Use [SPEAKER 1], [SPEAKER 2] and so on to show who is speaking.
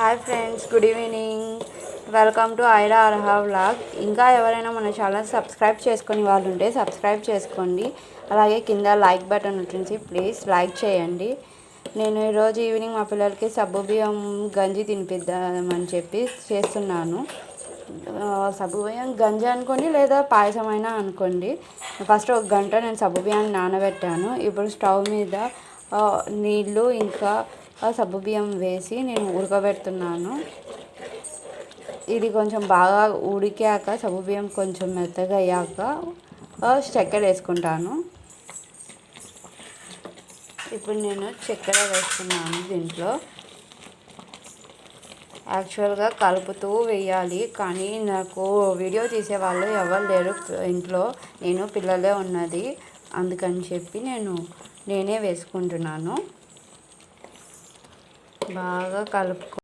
[SPEAKER 1] Hi friends, good evening. Welcome to Aira Arha vlog. ఇంకా ఎవరైనా మన ఛానల్ సబ్స్క్రైబ్ చేసుకొని వాళ్ళు ఉంటే సబ్స్క్రైబ్ చేసుకోండి. అలాగే కింద లైక్ బటన్ ఉంటుంది, ప్లీజ్ లైక్ చేయండి. నేను ఈరోజు ఈవినింగ్ మా పిల్లలకి సగ్గుబియ్యం గంజి తినిపిద్దామని చెప్పి చేస్తున్నాను. సగ్గుబియ్యం గంజి అనుకోండి లేదా పాయసం అయినా అనుకోండి. ఫస్ట్ 1 గంట నేను సగ్గుబియ్యాన్ని నానబెట్టాను. ఇప్పుడు స్టవ్ మీద నీళ్ళు ఇంకా సగ్గుబియ్యం వేసి నేను ఉడకబెడుతున్నాను. ఇది కొంచెం బాగా ఉడికాక సగ్గుబియ్యం కొంచెం మెత్తగా అయ్యాక చక్కెర వేసుకుంటాను. ఇప్పుడు నేను చక్కెర వేస్తున్నాను. దీంట్లో యాక్చువల్గా కలుపుతూ వేయాలి, కానీ నాకు వీడియో తీసేవాళ్ళు ఎవరు లేరు ఇంట్లో, నేను పిల్లలే ఉన్నది, అందుకని చెప్పి నేనే వేసుకుంటున్నాను. బాగా కలుపుకో.